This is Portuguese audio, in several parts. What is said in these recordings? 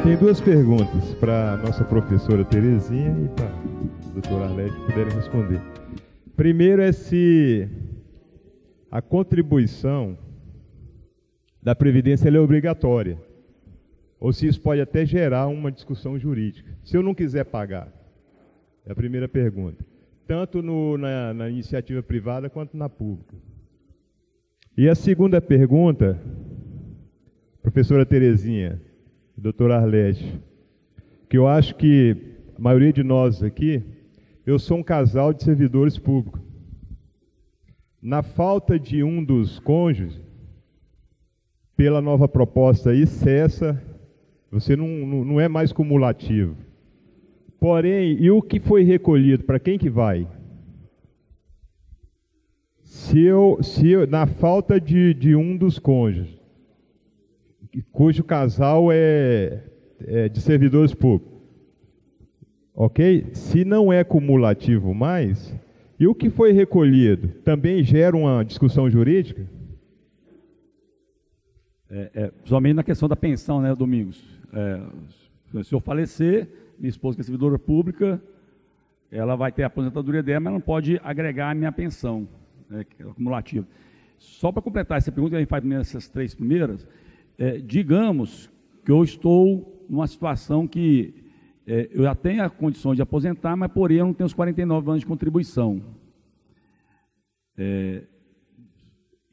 Tem duas perguntas para a nossa professora Terezinha e para a doutora Arlete puderem responder. Primeiro é se a contribuição da Previdência ela é obrigatória, ou se isso pode até gerar uma discussão jurídica. Se eu não quiser pagar, é a primeira pergunta, tanto na iniciativa privada quanto na pública. E a segunda pergunta, professora Terezinha, doutora Arlete, que eu acho que a maioria de nós aqui, eu sou um casal de servidores públicos. Na falta de um dos cônjuges, pela nova proposta aí, cessa, você não é mais cumulativo. Porém, e o que foi recolhido, para quem que vai? Se eu na falta de um dos cônjuges, cujo casal é de servidores públicos, ok? Se não é cumulativo mais, e o que foi recolhido também gera uma discussão jurídica? Somente na questão da pensão, né, Domingos? Se eu falecer, minha esposa que é servidora pública, ela vai ter a aposentadoria dela, mas não pode agregar a minha pensão, que é acumulativa. Só para completar essa pergunta, a gente faz essas três primeiras, digamos que eu estou numa situação que eu já tenho a condição de aposentar, mas porém eu não tenho os 49 anos de contribuição.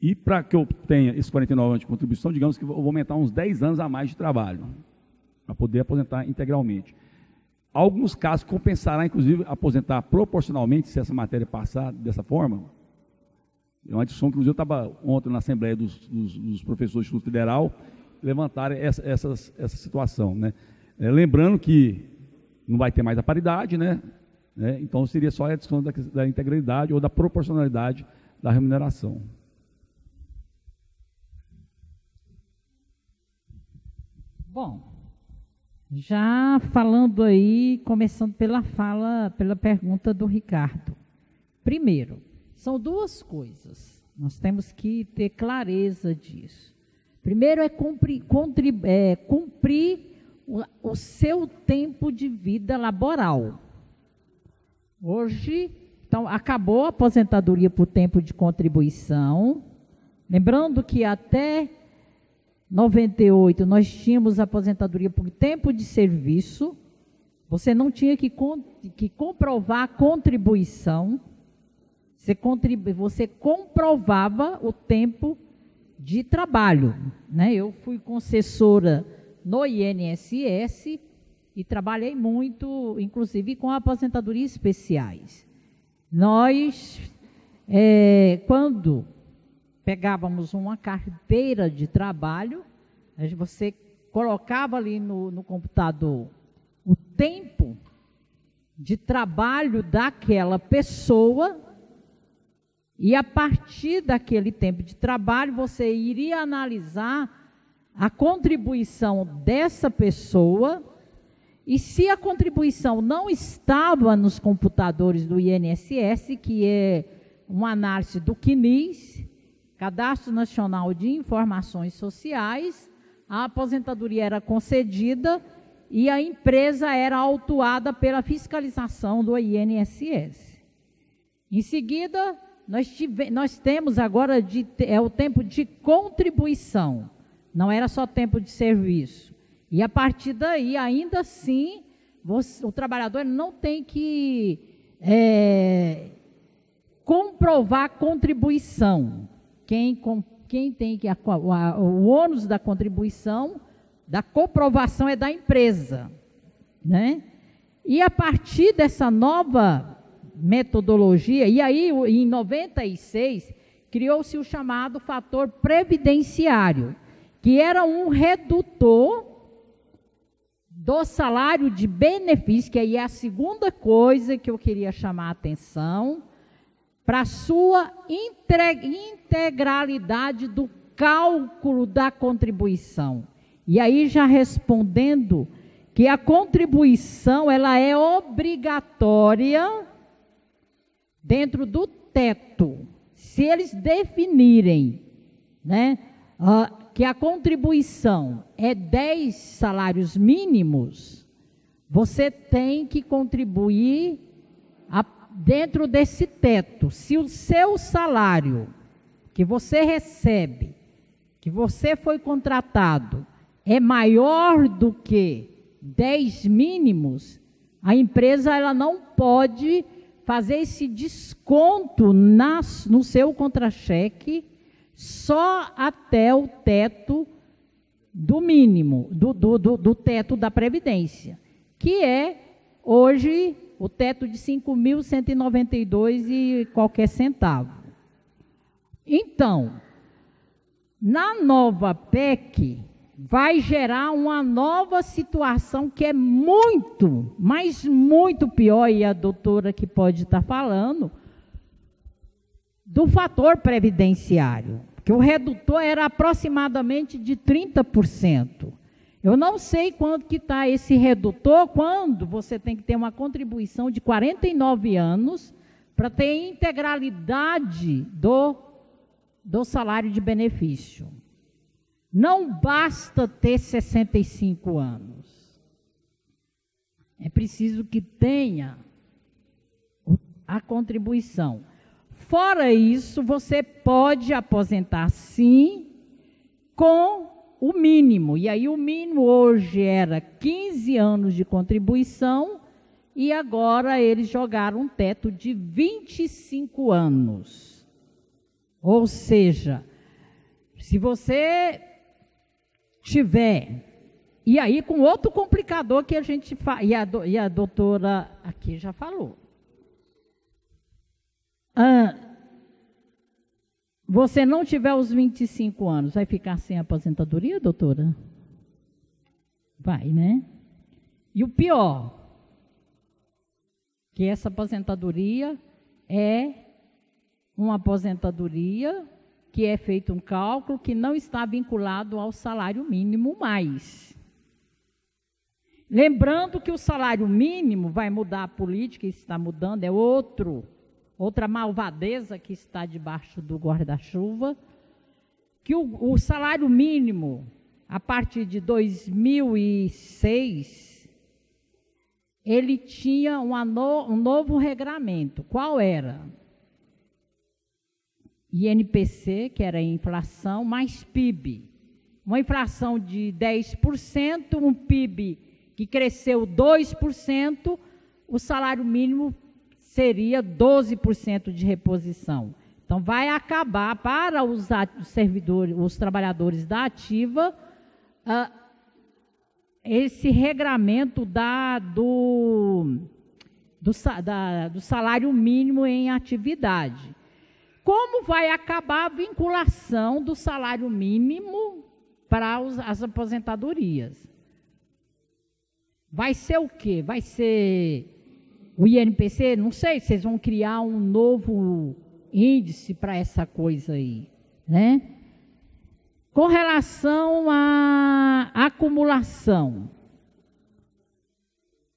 E para que eu tenha esses 49 anos de contribuição, digamos que eu vou aumentar uns 10 anos a mais de trabalho, para poder aposentar integralmente. Alguns casos compensará, inclusive, aposentar proporcionalmente, se essa matéria passar dessa forma. É uma discussão, inclusive, eu estava ontem na Assembleia dos professores do Instituto Federal, levantaram essa situação, né? Lembrando que não vai ter mais a paridade, né? Então seria só a discussão da integralidade ou da proporcionalidade da remuneração. Bom, já falando aí, começando pela pergunta do Ricardo. Primeiro, são duas coisas, nós temos que ter clareza disso. Primeiro é cumprir o seu tempo de vida laboral. Hoje, então, acabou a aposentadoria por tempo de contribuição. Lembrando que até 98 nós tínhamos aposentadoria por tempo de serviço. Você não tinha que comprovar a contribuição. Você comprovava o tempo de trabalho, né? Eu fui concessora no INSS e trabalhei muito, inclusive com aposentadorias especiais. Nós, quando pegávamos uma carteira de trabalho, você colocava ali no computador o tempo de trabalho daquela pessoa e, a partir daquele tempo de trabalho, você iria analisar a contribuição dessa pessoa, e se a contribuição não estava nos computadores do INSS, que é uma análise do CNIS, Cadastro Nacional de Informações Sociais, a aposentadoria era concedida e a empresa era autuada pela fiscalização do INSS. Em seguida, nós temos agora o tempo de contribuição, não era só tempo de serviço. E a partir daí, ainda assim, o trabalhador não tem que comprovar a contribuição. Quem tem que o ônus da contribuição, da comprovação é da empresa, né? E a partir dessa nova metodologia, e aí em 96 criou-se o chamado fator previdenciário, que era um redutor do salário de benefício, que aí é a segunda coisa que eu queria chamar a atenção, para a sua integralidade do cálculo da contribuição. E aí já respondendo que a contribuição ela é obrigatória dentro do teto. Se eles definirem, né, que a contribuição é 10 salários mínimos, você tem que contribuir dentro desse teto. Se o seu salário que você recebe, que você foi contratado, é maior do que 10 mínimos, a empresa ela não pode fazer esse desconto no seu contra-cheque só até o teto do mínimo, do teto da Previdência, que é hoje o teto de 5.192 e qualquer centavo. Então, na nova PEC, vai gerar uma nova situação que é muito, mas muito pior, e a doutora que pode estar falando, do fator previdenciário, que o redutor era aproximadamente de 30%. Eu não sei quanto que está esse redutor, quando você tem que ter uma contribuição de 49 anos para ter integralidade do salário de benefício. Não basta ter 65 anos. É preciso que tenha a contribuição. Fora isso, você pode aposentar, sim, com o mínimo. E aí o mínimo hoje era 15 anos de contribuição e agora eles jogaram um teto de 25 anos. Ou seja, se você tiver, e aí com outro complicador que a gente e a doutora aqui já falou. Você não tiver os 25 anos, vai ficar sem aposentadoria, doutora? Vai, né? E o pior, que essa aposentadoria é uma aposentadoria que é feito um cálculo que não está vinculado ao salário mínimo mais. Lembrando que o salário mínimo vai mudar a política, está mudando, é outra malvadeza que está debaixo do guarda-chuva, que o salário mínimo, a partir de 2006, ele tinha um novo regramento. Qual era? INPC, que era a inflação, mais PIB. Uma inflação de 10%, um PIB que cresceu 2%, o salário mínimo seria 12% de reposição. Então, vai acabar para os servidores, os trabalhadores da ativa, esse regramento do salário mínimo em atividade. Como vai acabar a vinculação do salário mínimo para as aposentadorias? Vai ser o quê? Vai ser o INPC? Não sei, vocês vão criar um novo índice para essa coisa aí, né? Com relação à acumulação,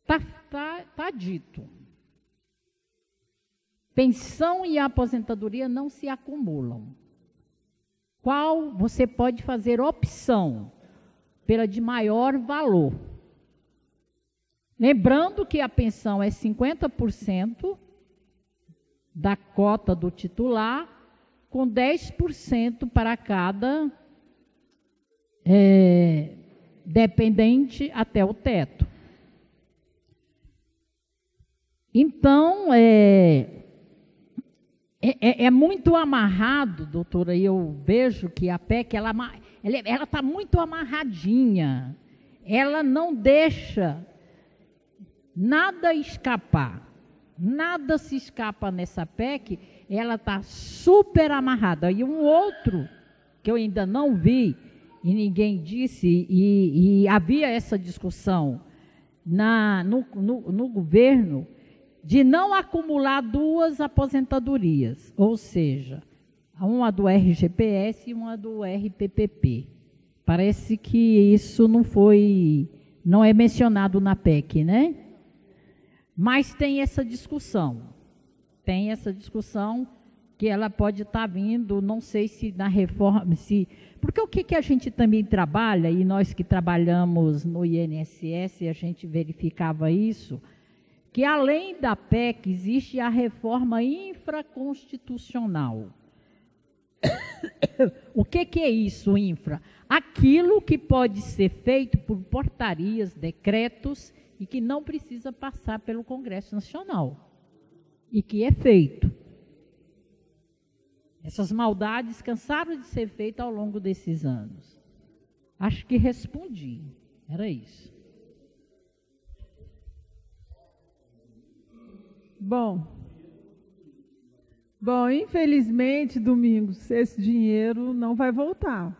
tá dito. Pensão e aposentadoria não se acumulam. Qual você pode fazer opção pela de maior valor? Lembrando que a pensão é 50% da cota do titular, com 10% para cada dependente até o teto. Então, é muito amarrado, doutora, e eu vejo que a PEC, ela está muito amarradinha. Ela não deixa nada escapar. Nada se escapa nessa PEC, ela está super amarrada. E um outro, que eu ainda não vi, e ninguém disse, e havia essa discussão no governo, de não acumular duas aposentadorias, ou seja, uma do RGPS e uma do RPPP. Parece que isso não é mencionado na PEC, né? Mas tem essa discussão. que ela pode estar vindo, não sei se na reforma, porque o que a gente também trabalha, e nós que trabalhamos no INSS, a gente verificava isso, que além da PEC existe a reforma infraconstitucional. O que é isso, infra? Aquilo que pode ser feito por portarias, decretos, e que não precisa passar pelo Congresso Nacional, e que é feito. Essas maldades cansaram de ser feitas ao longo desses anos. Acho que respondi. Era isso. Bom, infelizmente, Domingos, esse dinheiro não vai voltar.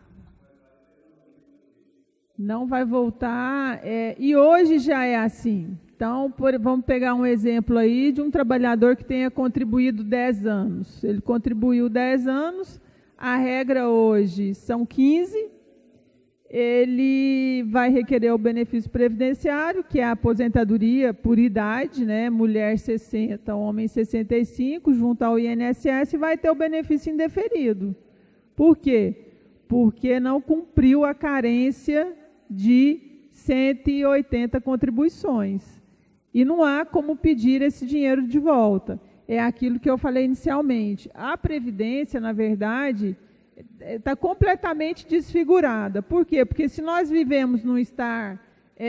Não vai voltar, e hoje já é assim. Então, vamos pegar um exemplo aí de um trabalhador que tenha contribuído 10 anos. Ele contribuiu 10 anos, a regra hoje são 15, ele vai requerer o benefício previdenciário, que é a aposentadoria por idade, né? Mulher 60, homem 65, junto ao INSS, vai ter o benefício indeferido. Por quê? Porque não cumpriu a carência de 180 contribuições. E não há como pedir esse dinheiro de volta. É aquilo que eu falei inicialmente. A Previdência, na verdade, está completamente desfigurada. Por quê? Porque se nós vivemos num estar,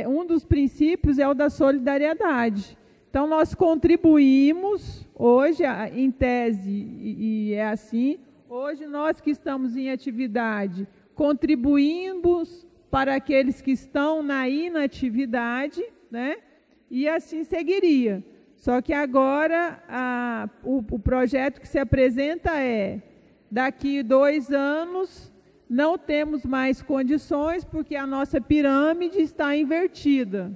um dos princípios é o da solidariedade. Então, nós contribuímos, hoje, em tese, e é assim, hoje nós que estamos em atividade, contribuímos para aqueles que estão na inatividade, né? E assim seguiria. Só que agora o projeto que se apresenta daqui 2 anos não temos mais condições porque a nossa pirâmide está invertida.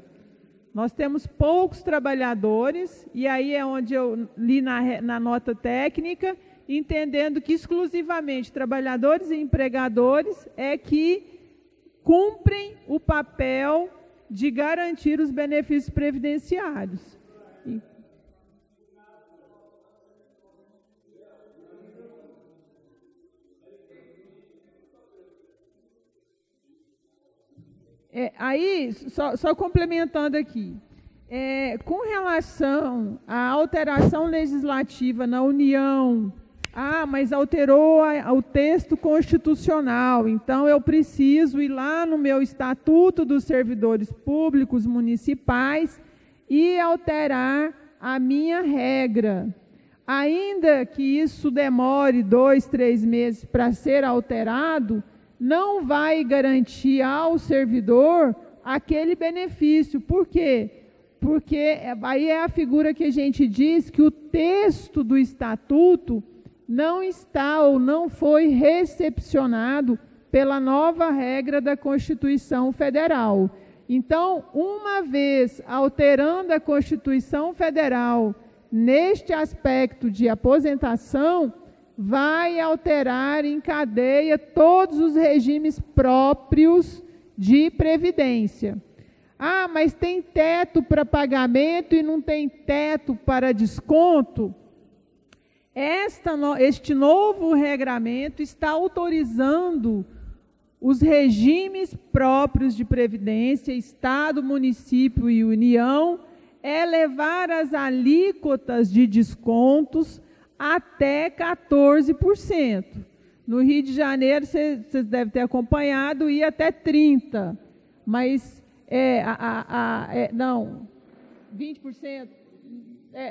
Nós temos poucos trabalhadores, e aí é onde eu li na nota técnica, entendendo que exclusivamente trabalhadores e empregadores é que cumprem o papel de garantir os benefícios previdenciários. Aí, só complementando aqui, com relação à alteração legislativa na União, mas alterou o texto constitucional, então eu preciso ir lá no meu Estatuto dos Servidores Públicos Municipais e alterar a minha regra. Ainda que isso demore 2, 3 meses para ser alterado, não vai garantir ao servidor aquele benefício. Por quê? Porque aí é a figura que a gente diz que o texto do Estatuto não está ou não foi recepcionado pela nova regra da Constituição Federal. Então, uma vez alterando a Constituição Federal neste aspecto de aposentação, vai alterar em cadeia todos os regimes próprios de previdência. Mas tem teto para pagamento e não tem teto para desconto? Este novo regramento está autorizando os regimes próprios de previdência, Estado, município e União, elevar as alíquotas de descontos até 14%. No Rio de Janeiro, vocês devem ter acompanhado, ia até 30%, mas não, 20%.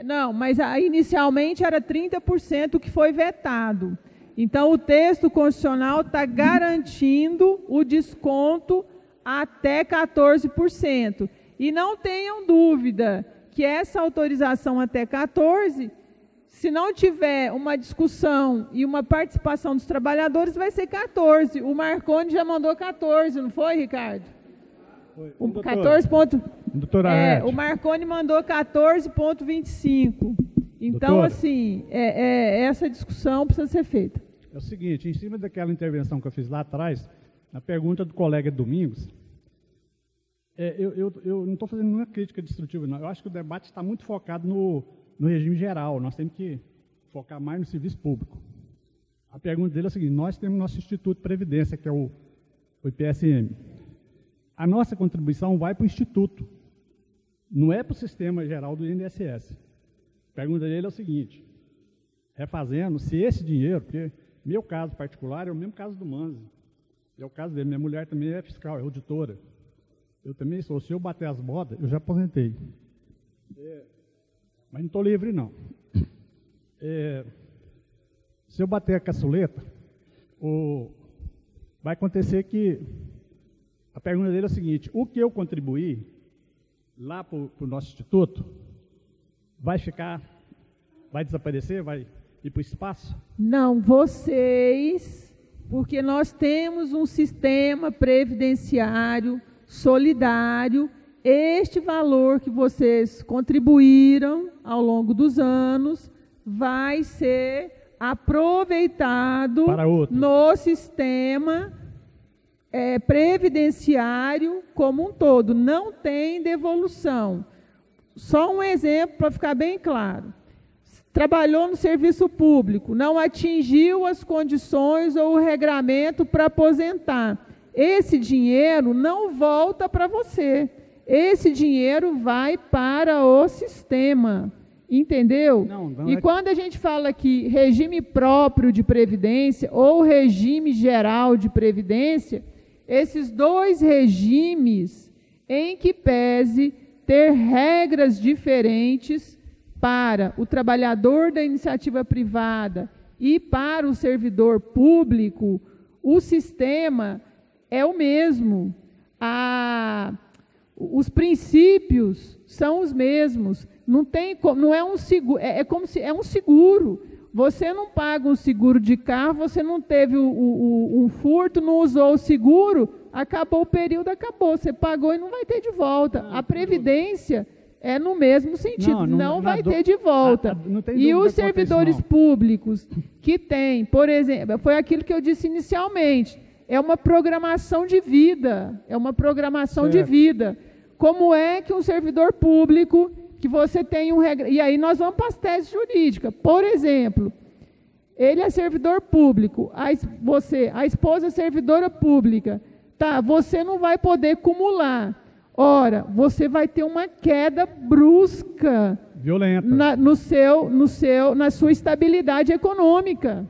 Não, mas inicialmente era 30% que foi vetado. Então, o texto constitucional está garantindo o desconto até 14%. E não tenham dúvida que essa autorização até 14%, se não tiver uma discussão e uma participação dos trabalhadores, vai ser 14%. O Marconi já mandou 14%, não foi, Ricardo? Foi. 14 ponto... o Marconi mandou 14,25. Então, doutora, assim, essa discussão precisa ser feita. É o seguinte, em cima daquela intervenção que eu fiz lá atrás, na pergunta do colega Domingos, eu não estou fazendo nenhuma crítica destrutiva, não. Eu acho que o debate está muito focado no regime geral. Nós temos que focar mais no serviço público. A pergunta dele é a seguinte: nós temos nosso Instituto de Previdência, que é o IPSM. A nossa contribuição vai para o Instituto, não é para o Sistema Geral do INSS. A pergunta dele é o seguinte, refazendo, se esse dinheiro, porque meu caso particular é o mesmo caso do Manzi, é o caso dele, minha mulher também é fiscal, é auditora. Eu também sou, se eu bater as botas, eu já aposentei. Mas não estou livre, não. Se eu bater a caçuleta, vai acontecer que a pergunta dele é a seguinte: o que eu contribuí lá para o nosso instituto vai desaparecer, vai ir para o espaço? Não, vocês, porque nós temos um sistema previdenciário solidário. Este valor que vocês contribuíram ao longo dos anos vai ser aproveitado no sistema previdenciário como um todo. Não tem devolução. Só um exemplo para ficar bem claro. Trabalhou no serviço público, não atingiu as condições ou o regramento para aposentar. Esse dinheiro não volta para você. Esse dinheiro vai para o sistema, entendeu? E quando a gente fala aqui regime próprio de previdência ou regime geral de previdência, esses dois regimes, em que pese ter regras diferentes para o trabalhador da iniciativa privada e para o servidor público, o sistema é o mesmo. Os princípios são os mesmos. Não é um seguro, como se é um seguro. Você não paga um seguro de carro, você não teve um furto, não usou o seguro, acabou o período, acabou. Você pagou e não vai ter de volta. A previdência é no mesmo sentido, não vai ter de volta. E os servidores públicos que têm, por exemplo, foi aquilo que eu disse inicialmente, é uma programação de vida, de vida. Como é que um servidor público, que você tem e aí nós vamos para as teses jurídicas. Por exemplo, ele é servidor público, a esposa é servidora pública, tá, você não vai poder acumular. Ora, você vai ter uma queda brusca, violenta, na sua estabilidade econômica.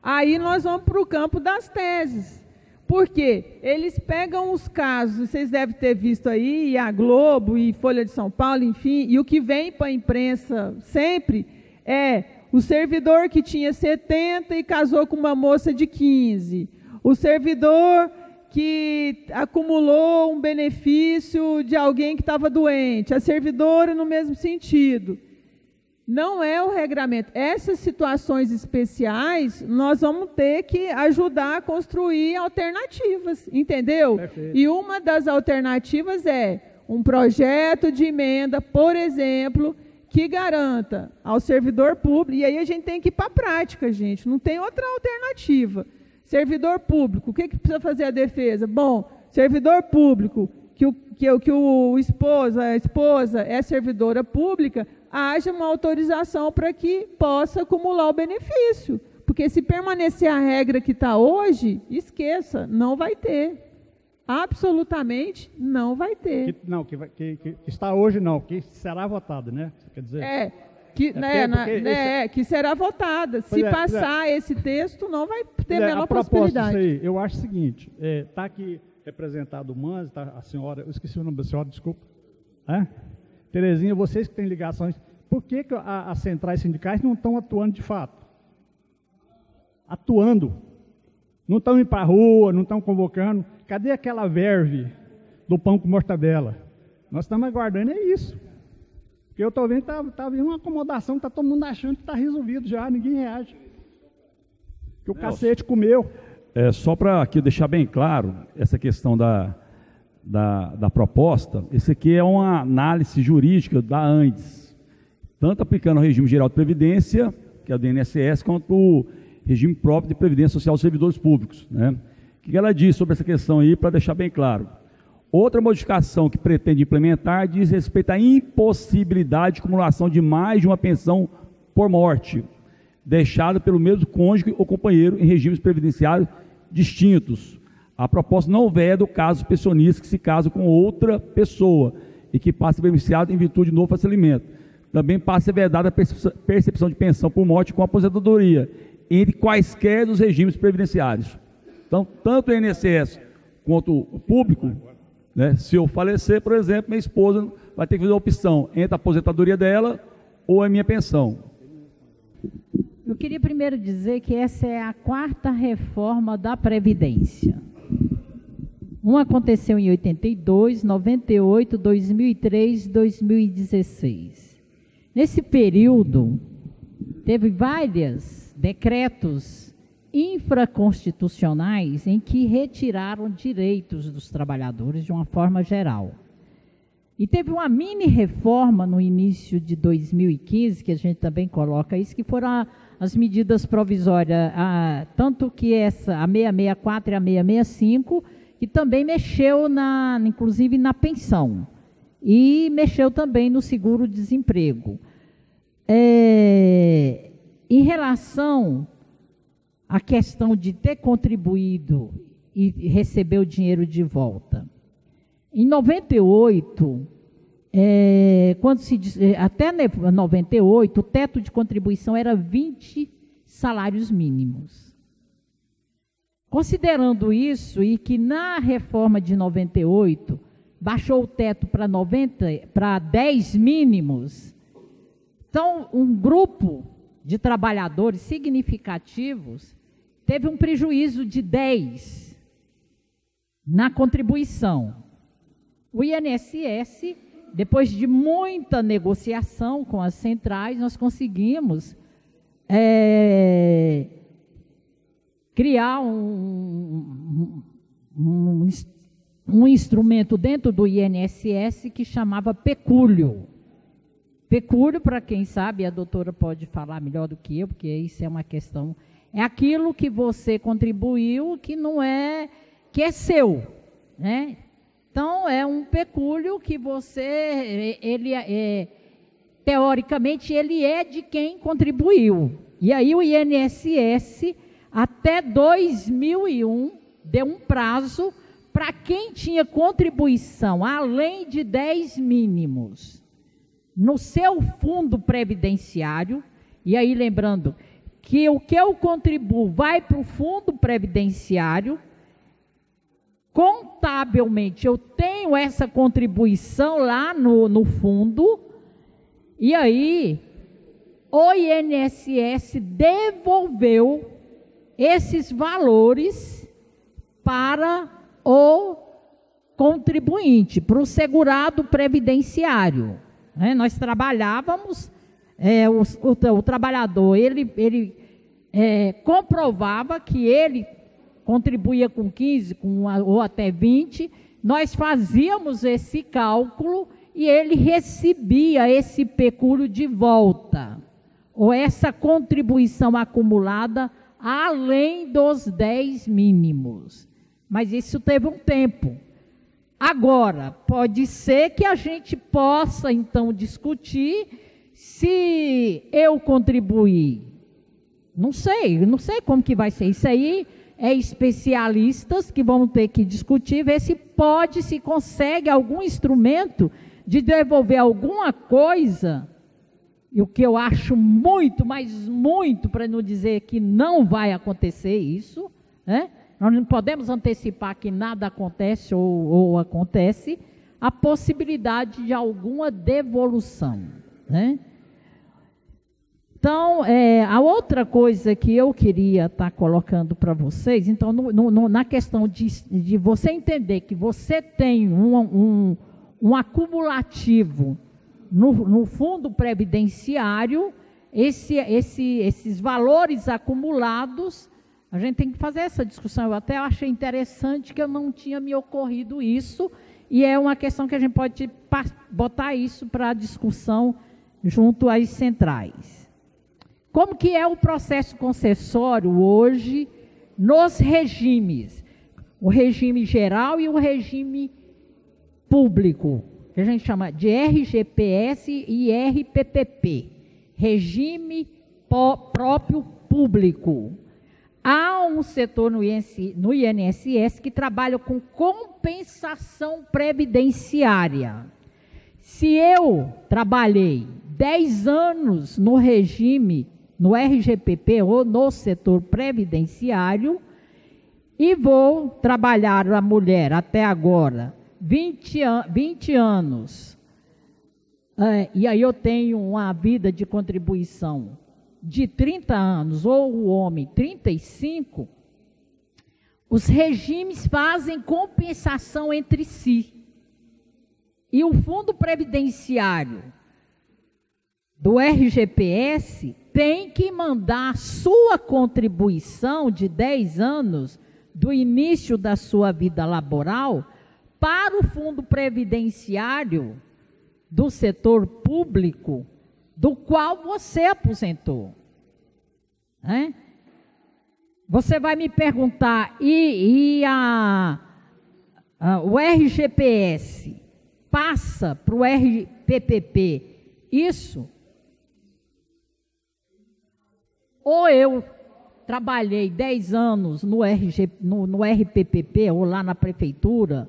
Aí nós vamos para o campo das teses. Por quê? Eles pegam os casos, vocês devem ter visto aí, e a Globo, e Folha de São Paulo, enfim, e o que vem para a imprensa sempre é o servidor que tinha 70 e casou com uma moça de 15. O servidor que acumulou um benefício de alguém que estava doente. A servidora no mesmo sentido. Não é o regramento. Essas situações especiais, nós vamos ter que ajudar a construir alternativas, entendeu? Perfeito. E uma das alternativas é um projeto de emenda, por exemplo, que garanta ao servidor público, e aí a gente tem que ir para a prática, gente, não tem outra alternativa. Servidor público, o que precisa fazer a defesa? Bom, servidor público, a esposa é servidora pública, haja uma autorização para que possa acumular o benefício. Porque se permanecer a regra que está hoje, esqueça, não vai ter. Absolutamente não vai ter. Que está hoje não, que será votada, né? Quer dizer... que será votada. Se passar esse texto, não vai ter a menor possibilidade. Aí, eu acho o seguinte, está aqui representado o Manzi, tá, a senhora, eu esqueci o nome da senhora, desculpa. Terezinha, vocês que têm ligações, por que as centrais sindicais não estão atuando de fato? Atuando. Não estão indo para a rua, não estão convocando. Cadê aquela verve do pão com mortadela? Nós estamos aguardando, é isso. Porque eu estou vendo que está vindo uma acomodação, está todo mundo achando que está resolvido já, ninguém reage. Que o cacete comeu. Só para aqui deixar bem claro, essa questão da proposta, esse aqui é uma análise jurídica da ANDES, tanto aplicando o regime geral de previdência, que é o do INSS, quanto o regime próprio de previdência social dos servidores públicos, né? O que ela diz sobre essa questão aí, para deixar bem claro? Outra modificação que pretende implementar diz respeito à impossibilidade de acumulação de mais de uma pensão por morte, deixada pelo mesmo cônjuge ou companheiro em regimes previdenciários distintos. A proposta não veda o caso pensionista que se casa com outra pessoa e que passa a ser beneficiado em virtude de novo falecimento. Também passa a ser vedada a percepção de pensão por morte com aposentadoria, entre quaisquer dos regimes previdenciários. Então, tanto o INSS quanto o público, né, se eu falecer, por exemplo, minha esposa vai ter que fazer a opção entre a aposentadoria dela ou a minha pensão. Eu queria primeiro dizer que essa é a 4ª reforma da Previdência. Uma aconteceu em 82, 98, 2003 e 2016. Nesse período, teve vários decretos infraconstitucionais em que retiraram direitos dos trabalhadores de uma forma geral. E teve uma mini reforma no início de 2015, que a gente também coloca isso, que foram as medidas provisórias, tanto que a 664 e a 665, que também mexeu, inclusive, na pensão. E mexeu também no seguro-desemprego. Em relação à questão de ter contribuído e receber o dinheiro de volta, em 98, até 98, o teto de contribuição era 20 salários mínimos. Considerando isso, e que na reforma de 98, baixou o teto para 10 mínimos, então um grupo de trabalhadores significativos teve um prejuízo de 10 na contribuição. O INSS, depois de muita negociação com as centrais, nós conseguimos criar um instrumento dentro do INSS que chamava pecúlio. Pecúlio, para quem sabe, a doutora pode falar melhor do que eu, porque isso é uma questão, é aquilo que você contribuiu que não é, que é seu, né? Então, é um pecúlio que você, teoricamente, ele é de quem contribuiu. E aí o INSS, até 2001, deu um prazo para quem tinha contribuição além de 10 mínimos no seu fundo previdenciário, e aí lembrando que o que eu contribuo vai para o fundo previdenciário, contabilmente eu tenho essa contribuição lá no fundo, e aí o INSS devolveu esses valores para o contribuinte, para o segurado previdenciário. Nós trabalhávamos, o trabalhador, ele comprovava que ele contribuía com 15, ou até 20, nós fazíamos esse cálculo e ele recebia esse pecúlio de volta, ou essa contribuição acumulada além dos 10 mínimos. Mas isso teve um tempo. Agora, pode ser que a gente possa, então, discutir se eu contribuir. Não sei como que vai ser. Isso aí é especialistas que vão ter que discutir, ver se consegue algum instrumento de devolver alguma coisa, e o que eu acho muito, mas muito, para não dizer que não vai acontecer isso, né? Nós não podemos antecipar que nada acontece ou acontece, a possibilidade de alguma devolução, né? Então, a outra coisa que eu queria estar colocando para vocês, então, na questão de você entender que você tem um acumulativo no fundo previdenciário, esses valores acumulados, a gente tem que fazer essa discussão. Eu até achei interessante que eu não tinha me ocorrido isso, e é uma questão que a gente pode botar isso para discussão junto às centrais. Como que é o processo concessório hoje nos regimes? O regime geral e o regime público, que a gente chama de RGPS e RPPP, regime próprio público. Há um setor no INSS que trabalha com compensação previdenciária. Se eu trabalhei 10 anos no regime, no RGPP ou no setor previdenciário, e vou trabalhar a mulher até agora 20 anos, e aí eu tenho uma vida de contribuição de 30 anos, ou o homem 35, os regimes fazem compensação entre si. E o Fundo Previdenciário do RGPS tem que mandar a sua contribuição de 10 anos do início da sua vida laboral para o Fundo Previdenciário do setor público, do qual você aposentou. Você vai me perguntar, o RGPS passa para o RPPP isso? Ou eu trabalhei 10 anos no RPPP, ou lá na prefeitura,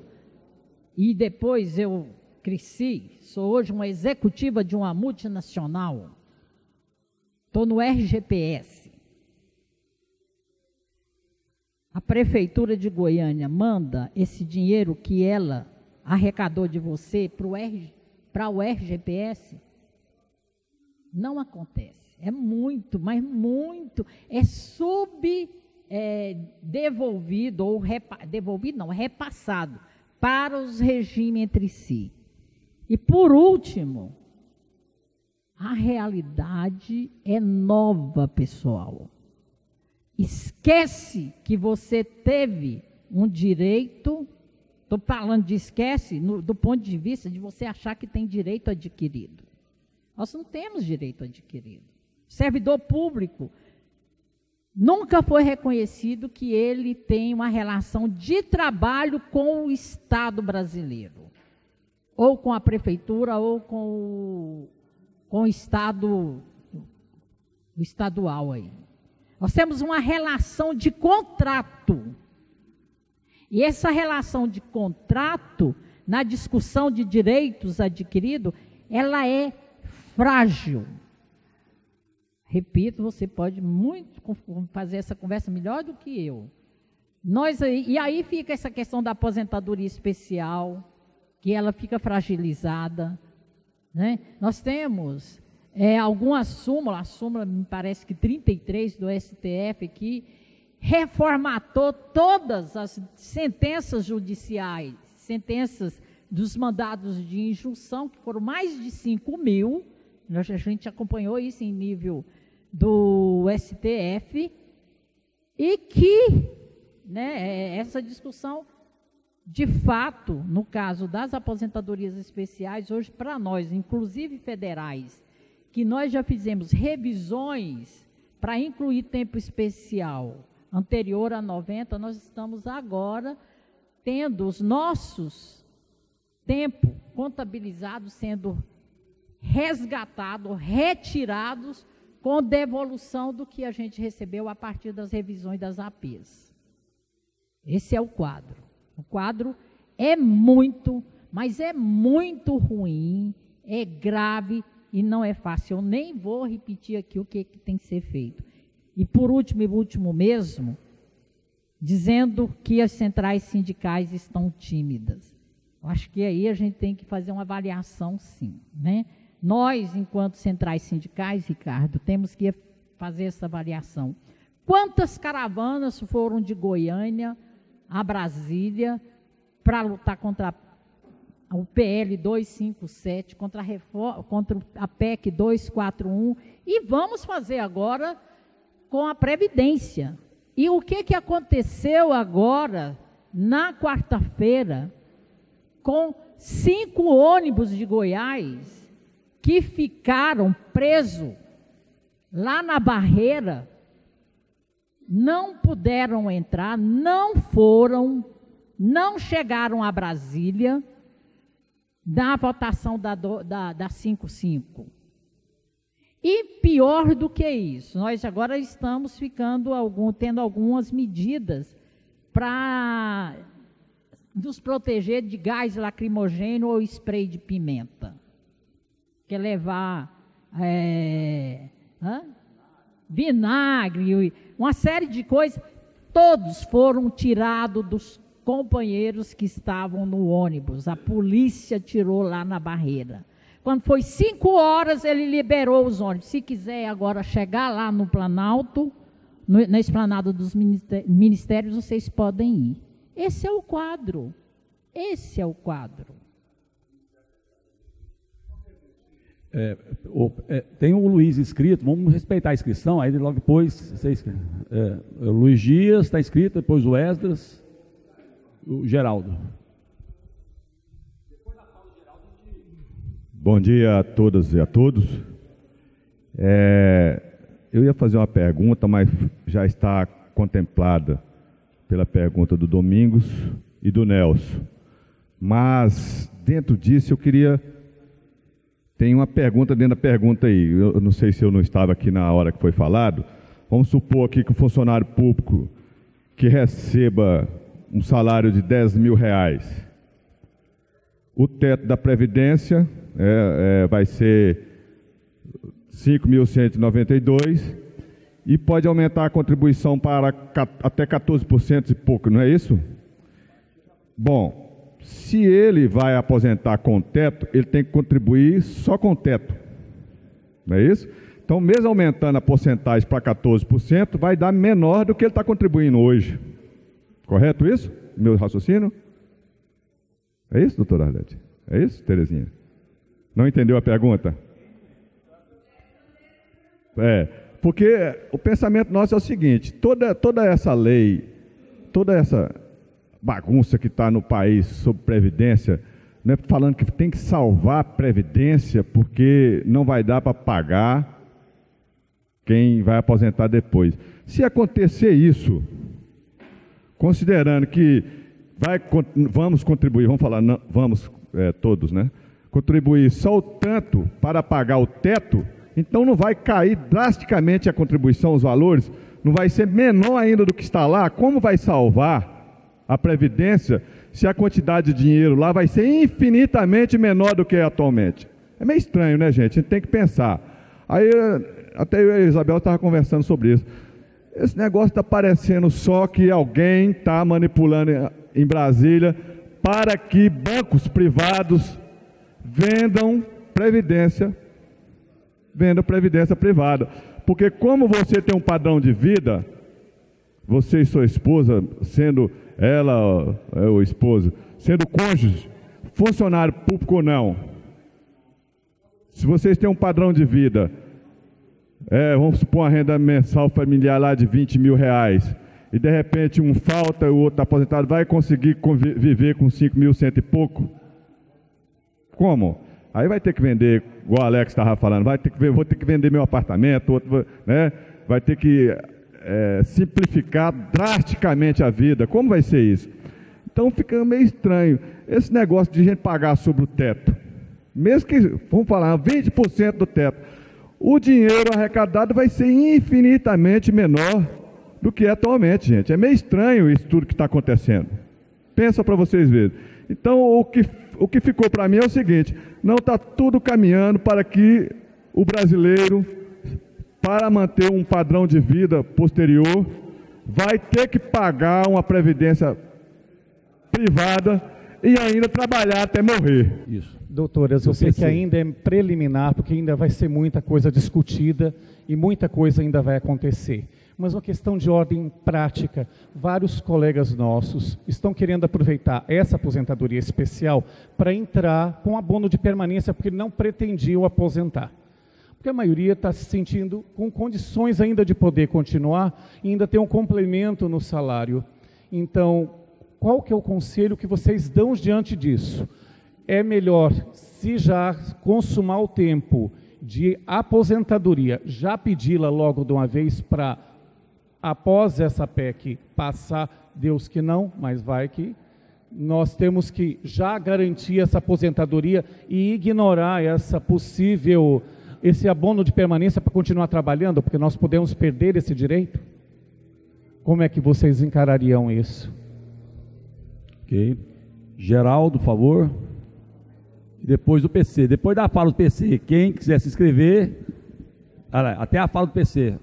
e depois eu cresci, sou hoje uma executiva de uma multinacional, estou no RGPS. A prefeitura de Goiânia manda esse dinheiro que ela arrecadou de você para o RGPS? Não acontece. É muito, mas muito, é devolvido, ou devolvido não, repassado para os regimes entre si. E por último, a realidade é nova, pessoal. Esquece que você teve um direito, estou falando de esquece do ponto de vista de você achar que tem direito adquirido. Nós não temos direito adquirido. Servidor público nunca foi reconhecido que ele tem uma relação de trabalho com o Estado brasileiro, ou com a prefeitura, ou com o Estado estadual aí. Nós temos uma relação de contrato. E essa relação de contrato, na discussão de direitos adquiridos, ela é frágil. Repito, você pode muito fazer essa conversa melhor do que eu. E aí fica essa questão da aposentadoria especial, que ela fica fragilizada. Nós temos algumas súmulas, a súmula me parece que 33 do STF, que reformatou todas as sentenças judiciais, sentenças dos mandados de injunção, que foram mais de 5.000, a gente acompanhou isso em nível do STF, e que essa discussão, de fato, no caso das aposentadorias especiais, hoje para nós, inclusive federais, que nós já fizemos revisões para incluir tempo especial anterior a 90, nós estamos agora tendo os nossos tempos contabilizados sendo resgatados, retirados, com devolução do que a gente recebeu a partir das revisões das APs. Esse é o quadro. O quadro é muito, mas é muito ruim, é grave e não é fácil. Eu nem vou repetir aqui o que tem que ser feito. E por último mesmo, dizendo que as centrais sindicais estão tímidas. Eu acho que aí a gente tem que fazer uma avaliação, sim, Nós, enquanto centrais sindicais, Ricardo, temos que fazer essa avaliação. Quantas caravanas foram de Goiânia a Brasília para lutar contra o PL 257, contra a PEC 241, e vamos fazer agora com a Previdência. E o que aconteceu agora, na quarta-feira, com 5 ônibus de Goiás, que ficaram presos lá na barreira, não puderam entrar, não chegaram a Brasília na votação da 55. E pior do que isso, nós agora estamos tendo algumas medidas para nos proteger de gás lacrimogêneo ou spray de pimenta. Que é levar vinagre, uma série de coisas. Todos foram tirados dos companheiros que estavam no ônibus. A polícia tirou lá na barreira. Quando foi 5 horas, ele liberou os ônibus. Se quiser agora chegar lá no Planalto, na esplanada dos ministérios, vocês podem ir. Esse é o quadro. Esse é o quadro. Tem o Luiz inscrito, vamos respeitar a inscrição, aí logo depois, o Luiz Dias está inscrito, depois o Esdras, o Geraldo. Bom dia a todas e a todos. Eu ia fazer uma pergunta, mas já está contemplada pela pergunta do Domingos e do Nelson. Mas, dentro disso, eu queria... Tem uma pergunta dentro da pergunta aí. Eu não sei se eu não estava aqui na hora que foi falado. Vamos supor aqui que o funcionário público que receba um salário de R$10.000, o teto da Previdência vai ser 5.192 e pode aumentar a contribuição para até 14% e pouco, não é isso? Bom, se ele vai aposentar com teto, ele tem que contribuir só com teto, não é isso? Então, mesmo aumentando a porcentagem para 14%, vai dar menor do que ele está contribuindo hoje. Correto isso? Meu raciocínio? É isso, doutora Arlete? É isso, Terezinha? Não entendeu a pergunta? Porque o pensamento nosso é o seguinte, toda essa lei, toda essa bagunça que está no país sobre Previdência, né, falando que tem que salvar a Previdência porque não vai dar para pagar quem vai aposentar depois. Se acontecer isso, considerando que vamos contribuir, vamos falar, não, vamos todos, né? Contribuir só o tanto para pagar o teto, então não vai cair drasticamente a contribuição, os valores, não vai ser menor ainda do que está lá. Como vai salvar a Previdência se a quantidade de dinheiro lá vai ser infinitamente menor do que é atualmente? É meio estranho, né, gente? A gente tem que pensar. Aí, até eu e a Isabel estavam conversando sobre isso. Esse negócio está parecendo só que alguém está manipulando em Brasília para que bancos privados vendam previdência privada. Porque como você tem um padrão de vida, você e sua esposa, sendo ela, o esposo, sendo cônjuge, funcionário público ou não, se vocês têm um padrão de vida, vamos supor uma renda mensal familiar lá de R$20.000, e de repente um falta e o outro aposentado vai conseguir viver com 5.100 e pouco? Como? Aí vai ter que vender, igual o Alex estava falando, vou ter que vender meu apartamento, outro, né? Vai ter que simplificar drasticamente a vida. Como vai ser isso? Então fica meio estranho esse negócio de gente pagar sobre o teto. Mesmo que, vamos falar, 20% do teto, o dinheiro arrecadado vai ser infinitamente menor do que é atualmente, gente. É meio estranho isso tudo que está acontecendo. Pensa para vocês verem. Então, o que ficou para mim é o seguinte: não está tudo caminhando para que o brasileiro, para manter um padrão de vida posterior, vai ter que pagar uma previdência privada e ainda trabalhar até morrer. Isso. Doutoras, eu sei que ainda é preliminar, porque ainda vai ser muita coisa discutida e muita coisa ainda vai acontecer. Mas uma questão de ordem prática, vários colegas nossos estão querendo aproveitar essa aposentadoria especial para entrar com abono de permanência, porque não pretendiam aposentar. Porque a maioria está se sentindo com condições ainda de poder continuar e ainda ter um complemento no salário. Então, qual que é o conselho que vocês dão diante disso? É melhor, se já consumar o tempo de aposentadoria, já pedi-la logo de uma vez para, após essa PEC passar, Deus que não, mas vai que nós temos que já garantir essa aposentadoria e ignorar essa possível esse abono de permanência para continuar trabalhando, porque nós podemos perder esse direito? Como é que vocês encarariam isso? Ok. Geraldo, por favor. E depois do PC. Depois da fala do PC, quem quiser se inscrever, até a fala do PC.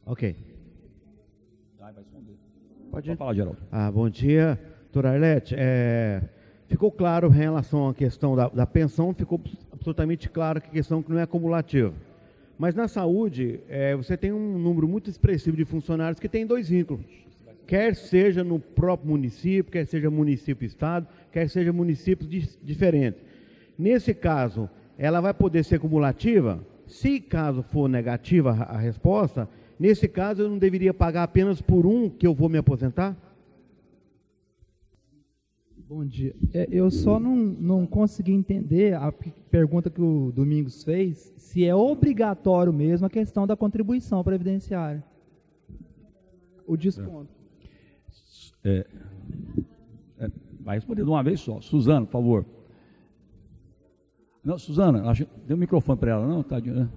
Ok. Vai responder. Pode falar, Geraldo. Bom dia, doutor Arlete. Ficou claro em relação à questão da pensão, ficou absolutamente claro que a questão que não é acumulativa. Mas na saúde, você tem um número muito expressivo de funcionários que tem 2 vínculos. Quer seja no próprio município, quer seja município-estado, quer seja municípios diferentes. Nesse caso, ela vai poder ser cumulativa? Se caso for negativa a resposta, nesse caso eu não deveria pagar apenas por um que eu vou me aposentar? Bom dia. Eu só não consegui entender a pergunta que o Domingos fez, se é obrigatório mesmo a questão da contribuição previdenciária. O desconto. Vai responder de uma vez só. Suzana, por favor. Não, Suzana, dê um microfone para ela, não? Tadinha.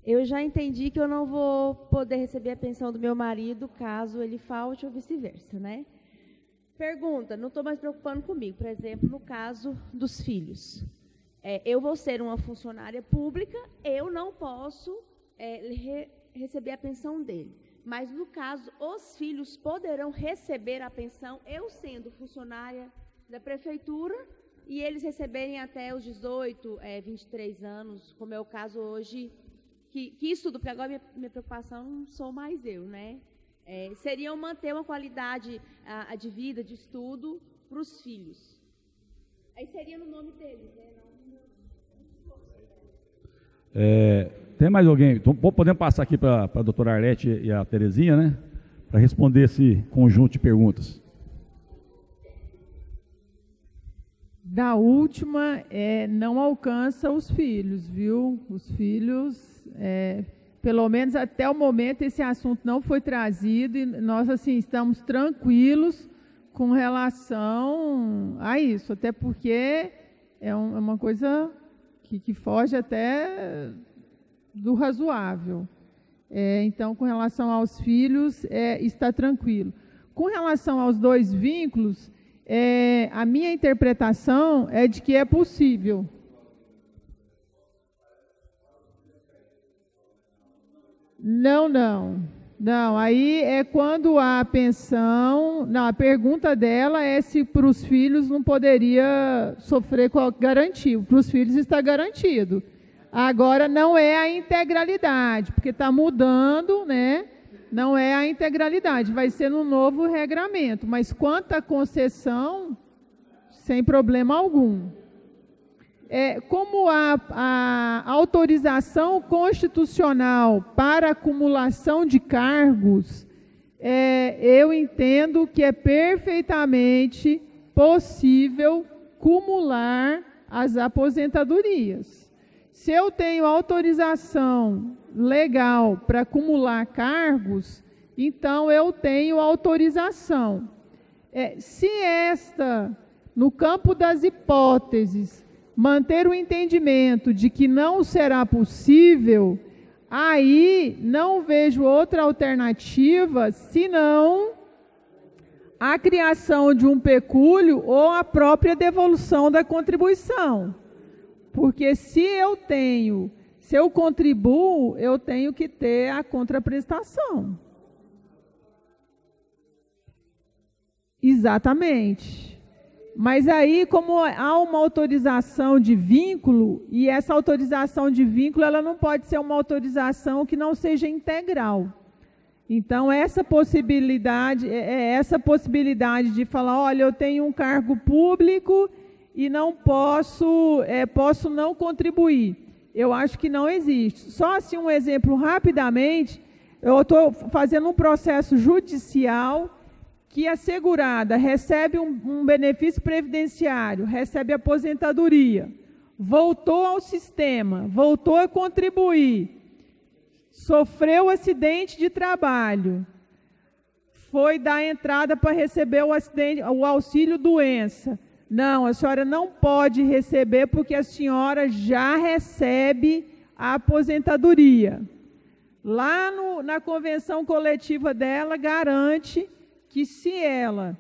Eu já entendi que eu não vou poder receber a pensão do meu marido caso ele falte ou vice-versa, né? Pergunta, não estou mais preocupando comigo, por exemplo, no caso dos filhos. Eu vou ser uma funcionária pública, eu não posso receber a pensão dele. Mas, no caso, os filhos poderão receber a pensão, eu sendo funcionária da prefeitura, e eles receberem até os 18, 23 anos, como é o caso hoje, que estudo, porque agora minha preocupação não sou mais eu, né? Seriam manter uma qualidade de vida, de estudo, para os filhos. Aí seria no nome deles, né? Tem mais alguém? Então, podemos passar aqui para a doutora Arlete e a Terezinha, né? Para responder esse conjunto de perguntas. Da última, não alcança os filhos, viu? Os filhos, pelo menos até o momento, esse assunto não foi trazido e nós, assim, estamos tranquilos com relação a isso, até porque é uma coisa que foge até do razoável. Então, com relação aos filhos, está tranquilo. Com relação aos 2 vínculos, a minha interpretação é de que é possível. Não, aí é quando a pensão... Não, a pergunta dela é se para os filhos não poderia sofrer com a garantia. Para os filhos está garantido. Agora, não é a integralidade, porque está mudando, né? Não é a integralidade, vai ser no novo regramento. Mas quanto à concessão, sem problema algum. Como a autorização constitucional para acumulação de cargos, eu entendo que é perfeitamente possível cumular as aposentadorias. Se eu tenho autorização legal para acumular cargos, então eu tenho autorização. Se no campo das hipóteses, manter o entendimento de que não será possível, aí não vejo outra alternativa senão a criação de um pecúlio ou a própria devolução da contribuição. Porque se eu contribuo, eu tenho que ter a contraprestação. Exatamente. Mas aí, como há uma autorização de vínculo, e essa autorização de vínculo, ela não pode ser uma autorização que não seja integral. Então, essa possibilidade de falar, olha, eu tenho um cargo público e não posso não contribuir. Eu acho que não existe. Só assim um exemplo rapidamente, eu estou fazendo um processo judicial que a segurada recebe um benefício previdenciário, recebe aposentadoria, voltou ao sistema, voltou a contribuir, sofreu acidente de trabalho, foi dar entrada para receber o auxílio doença. Não, a senhora não pode receber porque a senhora já recebe a aposentadoria. Lá na convenção coletiva dela, garante que se ela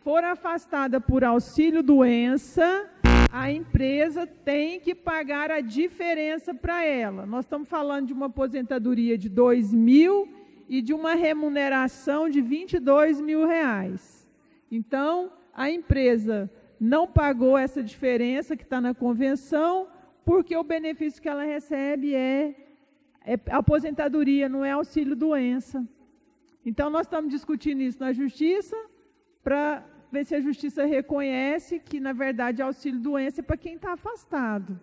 for afastada por auxílio doença, a empresa tem que pagar a diferença para ela. Nós estamos falando de uma aposentadoria de 2.000 e de uma remuneração de R$22.000. Então, a empresa não pagou essa diferença que está na convenção, porque o benefício que ela recebe é aposentadoria, não é auxílio-doença. Então, nós estamos discutindo isso na Justiça, para ver se a Justiça reconhece que, na verdade, auxílio-doença é para quem está afastado.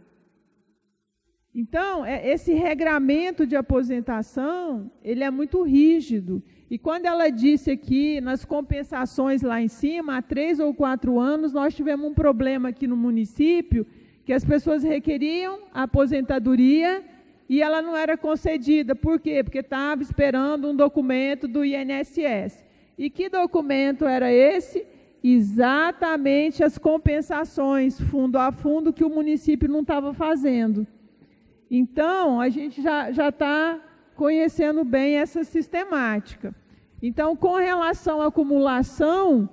Então, esse regramento de aposentação, ele é muito rígido. E quando ela disse aqui, nas compensações lá em cima, há 3 ou 4 anos, nós tivemos um problema aqui no município, que as pessoas requeriam a aposentadoria e ela não era concedida. Por quê? Porque estava esperando um documento do INSS. E que documento era esse? Exatamente as compensações, fundo a fundo, que o município não estava fazendo. Então, a gente já está conhecendo bem essa sistemática. Então, com relação à acumulação,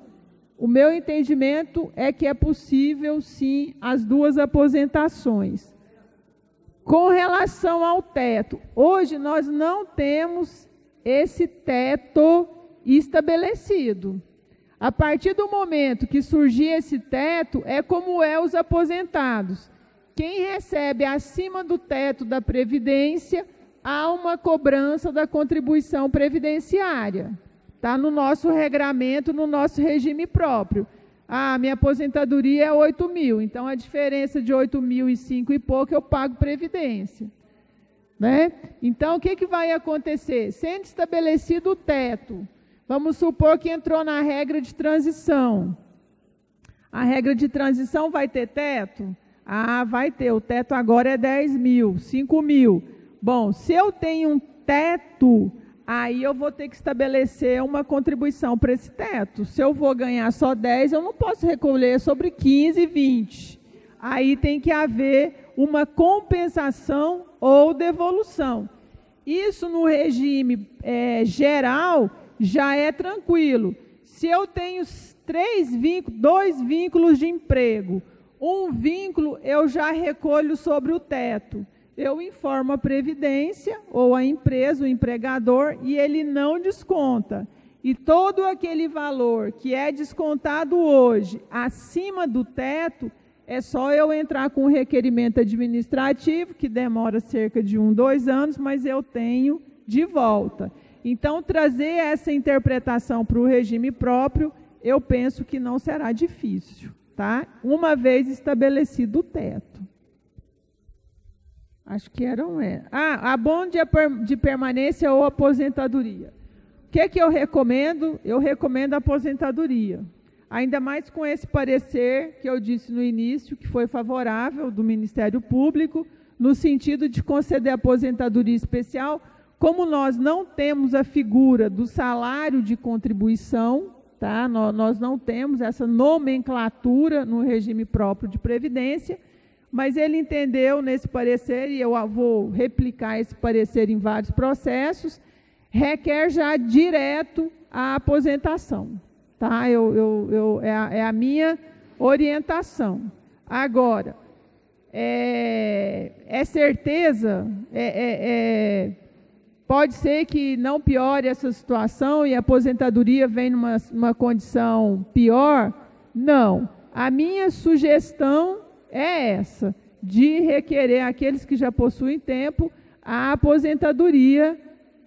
o meu entendimento é que é possível, sim, as 2 aposentações. Com relação ao teto, hoje nós não temos esse teto estabelecido. A partir do momento que surgir esse teto, é como os aposentados. Quem recebe acima do teto da Previdência, há uma cobrança da contribuição previdenciária. Está no nosso regramento, no nosso regime próprio. Minha aposentadoria é 8.000, então a diferença de 8.005 e pouco eu pago Previdência. Né? Então, o que vai acontecer? Sendo estabelecido o teto, vamos supor que entrou na regra de transição. A regra de transição vai ter teto? Vai ter. O teto agora é 10.000, 5.000. Bom, se eu tenho um teto, aí eu vou ter que estabelecer uma contribuição para esse teto. Se eu vou ganhar só 10, eu não posso recolher sobre 15 e 20. Aí tem que haver uma compensação ou devolução. Isso no regime geral já é tranquilo. Se eu tenho 2 vínculos de emprego, um vínculo eu já recolho sobre o teto. Eu informo a Previdência ou a empresa, o empregador, e ele não desconta. E todo aquele valor que é descontado hoje, acima do teto, é só eu entrar com um requerimento administrativo, que demora cerca de 1, 2 anos, mas eu tenho de volta. Então, trazer essa interpretação para o regime próprio, eu penso que não será difícil, tá? Uma vez estabelecido o teto. Acho que abono de permanência ou aposentadoria. O que eu recomendo? Eu recomendo a aposentadoria. Ainda mais com esse parecer que eu disse no início, que foi favorável do Ministério Público, no sentido de conceder aposentadoria especial. Como nós não temos a figura do salário de contribuição, tá? Nós não temos essa nomenclatura no regime próprio de Previdência, mas ele entendeu nesse parecer, e eu vou replicar esse parecer em vários processos, requer já direto a aposentação. Tá? É a minha orientação. Agora, certeza, pode ser que não piore essa situação e a aposentadoria vem numa condição pior? Não. A minha sugestão é essa, de requerer àqueles que já possuem tempo a aposentadoria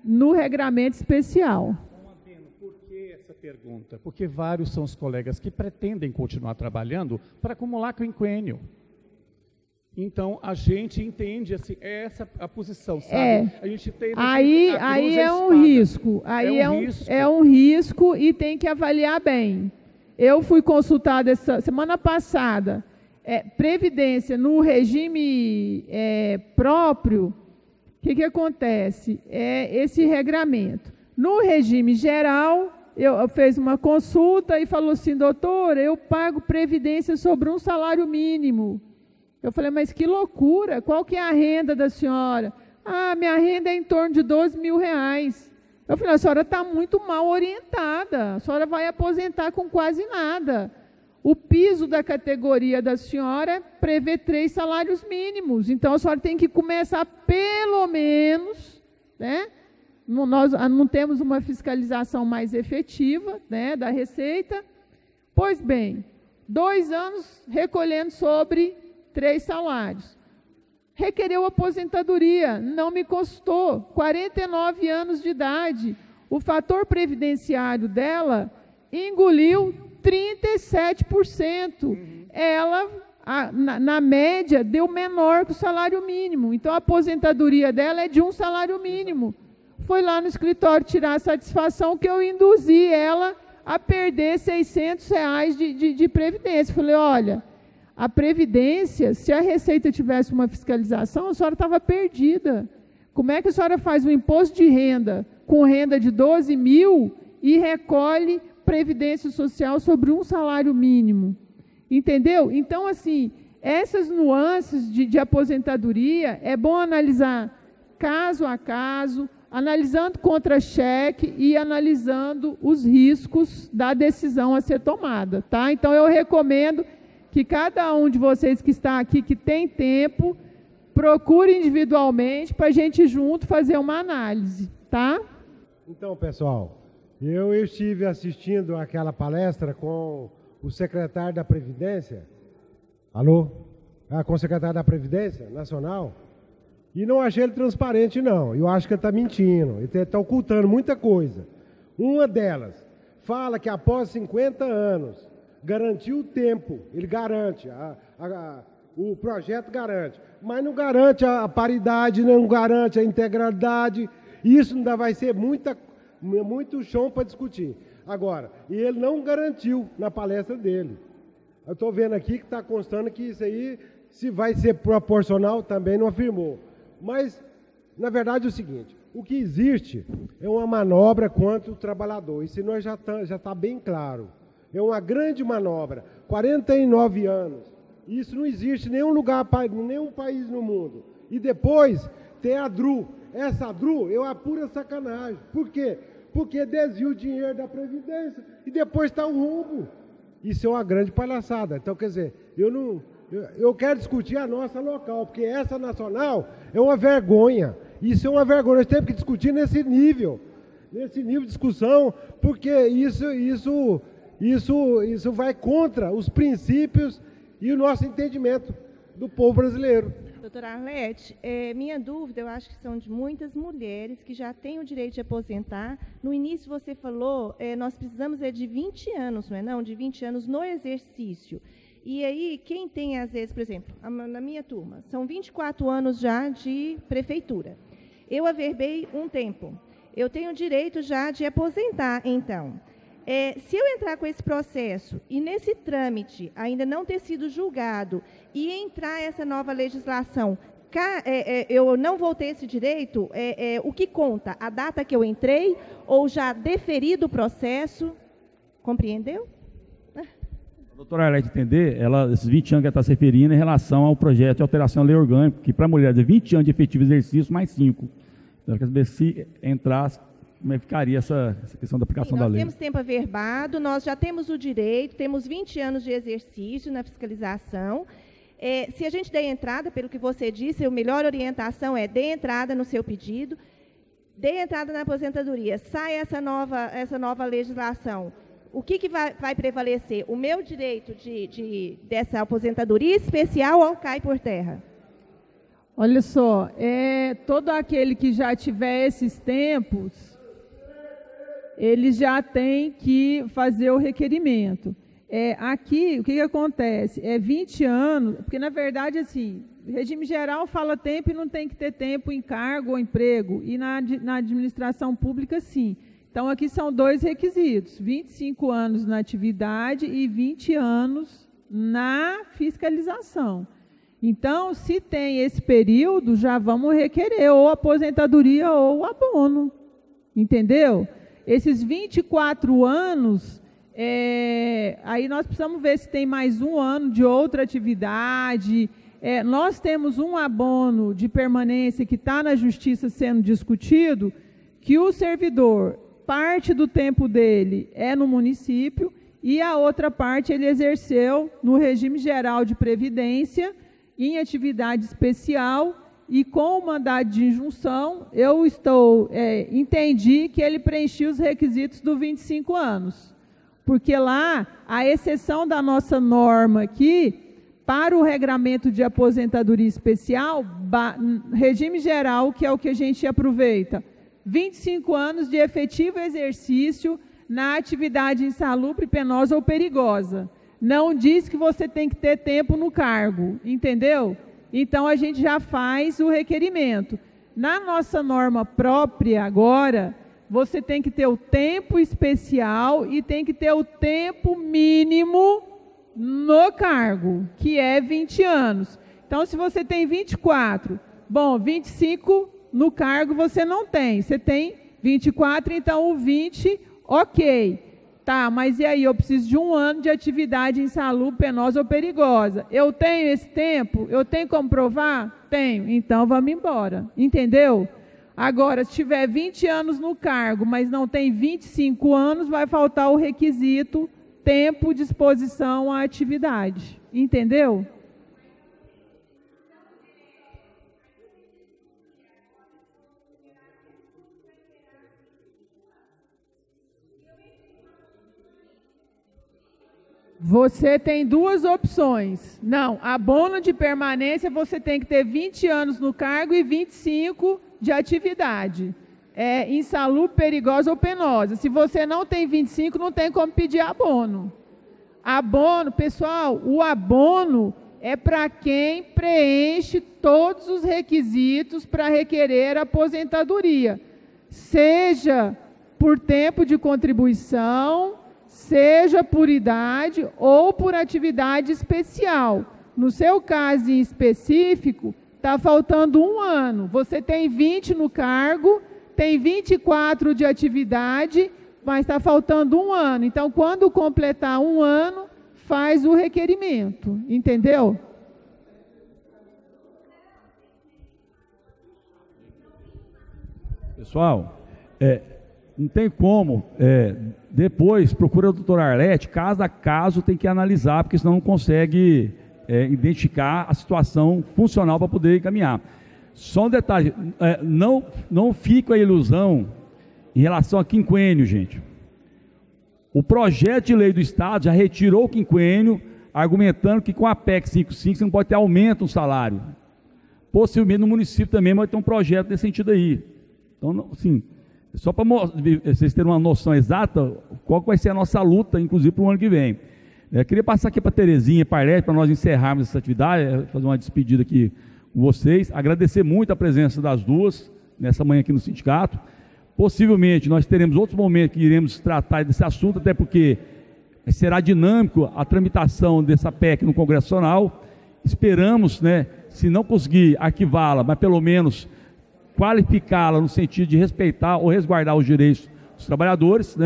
no regramento especial. Por que essa pergunta? Porque vários são os colegas que pretendem continuar trabalhando para acumular quinquênio. Então, a gente entende assim, essa a posição, sabe? A gente tem aí é um risco. É um risco e tem que avaliar bem. Eu fui consultada semana passada, Previdência no regime próprio. O que acontece? Esse regramento. No regime geral, fez uma consulta e falou assim, doutora, eu pago previdência sobre um salário mínimo. Eu falei, mas que loucura, qual que é a renda da senhora? Ah, minha renda é em torno de R$12.000. Eu falei, a senhora está muito mal orientada, a senhora vai aposentar com quase nada. O piso da categoria da senhora prevê 3 salários mínimos, então a senhora tem que começar pelo menos, né? Nós não temos uma fiscalização mais efetiva, né, da Receita. Pois bem, 2 anos recolhendo sobre 3 salários. Requereu aposentadoria, não me custou, 49 anos de idade. O fator previdenciário dela engoliu 37%. Ela, na média, deu menor que o salário mínimo. Então, a aposentadoria dela é de um salário mínimo. Foi lá no escritório tirar a satisfação que eu induzi ela a perder R$600 de previdência. Falei, olha, a previdência, se a Receita tivesse uma fiscalização, a senhora estava perdida. Como é que a senhora faz um imposto de renda com renda de 12 mil e recolhe previdência social sobre um salário mínimo? Entendeu? Então, assim, essas nuances de aposentadoria, é bom analisar caso a caso, analisando contra-cheque e analisando os riscos da decisão a ser tomada, tá? Então, eu recomendo que cada um de vocês que está aqui, que tem tempo, procure individualmente para a gente junto fazer uma análise, tá? Então, pessoal, eu estive assistindo aquela palestra com o secretário da Previdência, com o secretário da Previdência Nacional, e não achei ele transparente, não. Eu acho que ele está mentindo, ele está ocultando muita coisa. Uma delas fala que após 50 anos, garantiu o tempo, ele garante, o projeto garante, mas não garante a paridade, não garante a integralidade, isso ainda vai ser muito chão para discutir. Agora, e ele não garantiu na palestra dele. Eu estou vendo aqui que está constando que isso aí, se vai ser proporcional, também não afirmou. Mas, na verdade, é o seguinte, o que existe é uma manobra contra o trabalhador, isso nós já está bem claro. É uma grande manobra, 49 anos, isso não existe em nenhum lugar, em nenhum país no mundo. E depois tem a DRU, essa DRU é uma pura sacanagem. Por quê? Porque desvia o dinheiro da Previdência e depois está o roubo. Isso é uma grande palhaçada. Então, quer dizer, eu quero discutir a nossa local, porque essa nacional é uma vergonha. Isso é uma vergonha. Nós temos que discutir nesse nível de discussão, porque isso vai contra os princípios e o nosso entendimento do povo brasileiro. Doutora Arlete, minha dúvida, eu acho que são de muitas mulheres que já têm o direito de aposentar. No início você falou, nós precisamos de 20 anos, não é não? De 20 anos no exercício. E aí, quem tem, às vezes, por exemplo, na minha turma, são 24 anos já de prefeitura. Eu averbei um tempo. Eu tenho direito já de aposentar, então. Se eu entrar com esse processo e nesse trâmite ainda não ter sido julgado e entrar essa nova legislação, eu não vou ter esse direito, o que conta? A data que eu entrei ou já deferido o processo? Compreendeu? A doutora Arlete entender, esses 20 anos que ela está se referindo em relação ao projeto de alteração à lei orgânica, que para a mulher é 20 anos de efetivo exercício mais 5. Então, ela quer saber se entrasse, como é que ficaria essa questão da aplicação da lei. Nós temos tempo averbado, nós já temos o direito, temos 20 anos de exercício na fiscalização. Se a gente der entrada, pelo que você disse, a melhor orientação é dê entrada no seu pedido, dê entrada na aposentadoria, sai essa nova legislação. O que vai prevalecer? O meu direito dessa aposentadoria especial ou cai por terra? Olha só, todo aquele que já tiver esses tempos, ele já tem que fazer o requerimento. Aqui, o que acontece? 20 anos, porque, na verdade, assim, regime geral fala tempo e não tem que ter tempo em cargo ou emprego, e na administração pública, sim. Então, aqui são 2 requisitos, 25 anos na atividade e 20 anos na fiscalização. Então, se tem esse período, já vamos requerer ou aposentadoria ou abono, entendeu? Esses 24 anos, aí nós precisamos ver se tem mais um ano de outra atividade. Nós temos um abono de permanência que está na Justiça sendo discutido, que o servidor, parte do tempo dele é no município e a outra parte ele exerceu no regime geral de previdência, em atividade especial, e com o mandado de injunção, eu entendi que ele preenchia os requisitos dos 25 anos. Porque lá, a exceção da nossa norma aqui, para o regramento de aposentadoria especial, regime geral, que é o que a gente aproveita, 25 anos de efetivo exercício na atividade insalubre, penosa ou perigosa. Não diz que você tem que ter tempo no cargo, entendeu? Então, a gente já faz o requerimento. Na nossa norma própria agora, você tem que ter o tempo especial e tem que ter o tempo mínimo no cargo, que é 20 anos. Então, se você tem 24, 25 no cargo você não tem. Você tem 24, então o 20, ok. Tá, mas e aí? Eu preciso de um ano de atividade insalubre, penosa ou perigosa. Eu tenho esse tempo? Eu tenho como provar? Tenho. Então, vamos embora. Entendeu? Agora, se tiver 20 anos no cargo, mas não tem 25 anos, vai faltar o requisito tempo de exposição à atividade. Entendeu? Você tem duas opções. Não, abono de permanência você tem que ter 20 anos no cargo e 25 de atividade. Insalubre, perigosa ou penosa. Se você não tem 25, não tem como pedir abono. Abono, pessoal, o abono é para quem preenche todos os requisitos para requerer aposentadoria. Seja por tempo de contribuição, seja por idade ou por atividade especial. No seu caso em específico, está faltando um ano. Você tem 20 no cargo, tem 24 de atividade, mas está faltando um ano. Então, quando completar um ano, faz o requerimento. Entendeu? Pessoal, não tem como, depois procura a doutora Arlete, caso a caso tem que analisar, porque senão não consegue identificar a situação funcional para poder encaminhar. Só um detalhe, não fique com a ilusão em relação a quinquênio, gente. O projeto de lei do Estado já retirou o quinquênio, argumentando que com a PEC 55 você não pode ter aumento no salário. Possivelmente no município também vai ter um projeto nesse sentido aí. Então, assim, só para vocês terem uma noção exata, qual vai ser a nossa luta, inclusive, para o ano que vem. Queria passar aqui para a Terezinha, para nós encerrarmos essa atividade, fazer uma despedida aqui com vocês, agradecer muito a presença das duas, nessa manhã aqui no sindicato. Possivelmente, nós teremos outros momentos que iremos tratar desse assunto, até porque será dinâmico a tramitação dessa PEC no Congresso Nacional. Esperamos, se não conseguir arquivá-la, mas pelo menos qualificá-la no sentido de respeitar ou resguardar os direitos dos trabalhadores,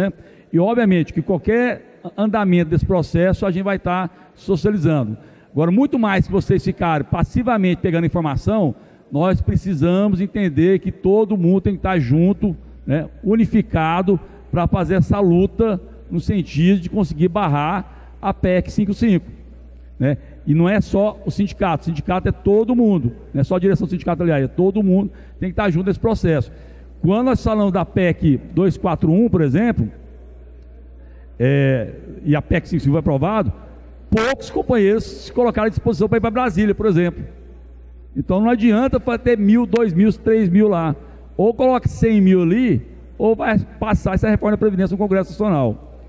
e obviamente que qualquer andamento desse processo a gente vai estar socializando. Agora, muito mais que vocês ficarem passivamente pegando informação, nós precisamos entender que todo mundo tem que estar junto, unificado, para fazer essa luta no sentido de conseguir barrar a PEC 55. E não é só o sindicato é todo mundo, não é só a direção do sindicato, aliás, é todo mundo tem que estar junto nesse processo. Quando nós falamos da PEC 241, por exemplo, e a PEC 55 foi aprovado, poucos companheiros se colocaram à disposição para ir para Brasília, por exemplo. Então não adianta ter 1.000, 2.000, 3.000 lá. Ou coloca 100 mil ali, ou vai passar essa reforma da Previdência no Congresso Nacional.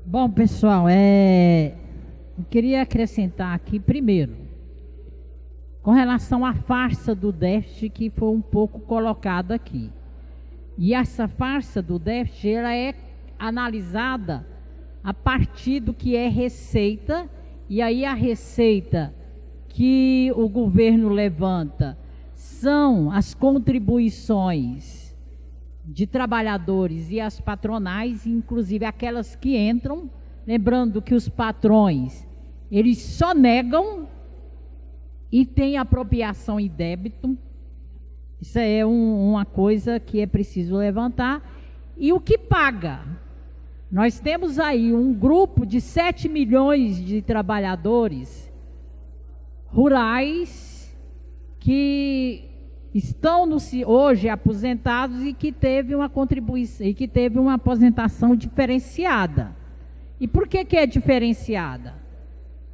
Bom, pessoal, eu queria acrescentar aqui, primeiro, com relação à farsa do déficit que foi um pouco colocado aqui. E essa farsa do déficit, ela é analisada a partir do que é receita, e aí a receita que o governo levanta são as contribuições de trabalhadores e as patronais, inclusive aquelas que entram, lembrando que os patrões, eles só negam e têm apropriação e débito. Isso é uma coisa que é preciso levantar. E o que paga? Nós temos aí um grupo de 7 milhões de trabalhadores rurais que estão hoje aposentados e que teve uma contribuição e que teve uma aposentação diferenciada. E por que é diferenciada?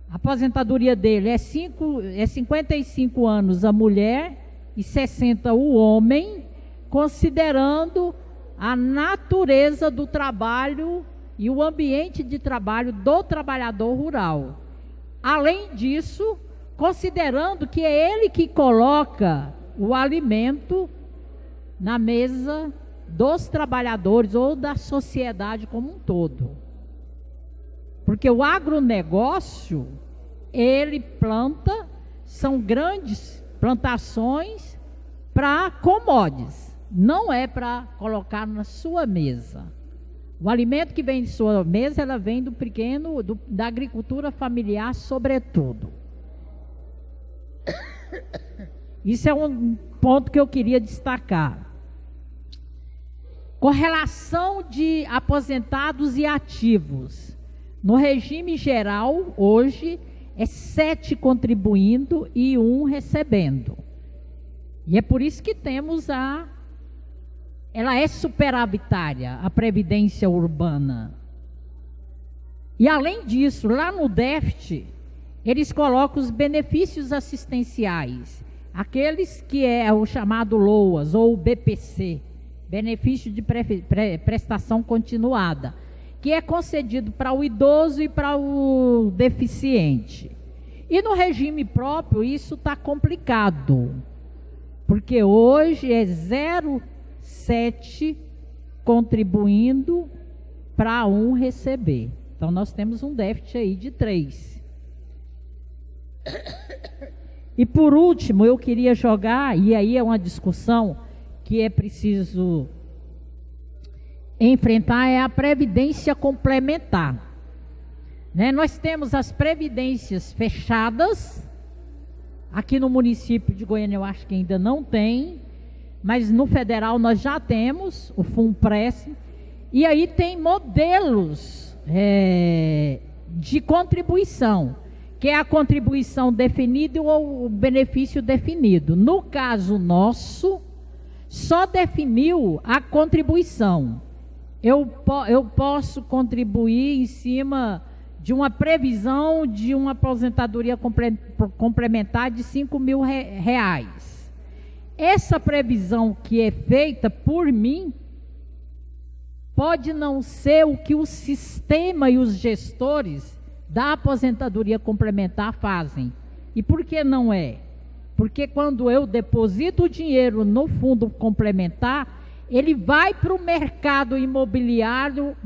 A aposentadoria dele é 55 anos a mulher e 60 o homem, considerando a natureza do trabalho e o ambiente de trabalho do trabalhador rural. Além disso, considerando que é ele que coloca o alimento na mesa dos trabalhadores ou da sociedade como um todo. Porque o agronegócio, ele planta, são grandes plantações para commodities, não é para colocar na sua mesa. O alimento que vem de sua mesa, ela vem do pequeno, da agricultura familiar, sobretudo. Isso é um ponto que eu queria destacar. Correlação de aposentados e ativos. No regime geral, hoje, é 7 contribuindo e 1 recebendo. E é por isso que temos ela é superavitária, a previdência urbana. E além disso, lá no déficit, eles colocam os benefícios assistenciais, aqueles que é o chamado LOAS ou BPC, benefício de prestação continuada, que é concedido para o idoso e para o deficiente. E no regime próprio isso está complicado, porque hoje é 0,7 contribuindo para 1 receber. Então nós temos um déficit aí de 3. E por último, eu queria jogar, e aí é uma discussão que é preciso enfrentar, é a previdência complementar. Né? Nós temos as previdências fechadas, aqui no município de Goiânia eu acho que ainda não tem, mas no federal nós já temos, o FUNPRES, e aí tem modelos de contribuição, que é a contribuição definida ou o benefício definido. No caso nosso, só definiu a contribuição. Eu posso contribuir em cima de uma previsão de uma aposentadoria complementar de R$5.000. Essa previsão que é feita por mim pode não ser o que o sistema e os gestores da aposentadoria complementar fazem. E por que não é? Porque quando eu deposito o dinheiro no fundo complementar, ele vai para o mercado imobiliário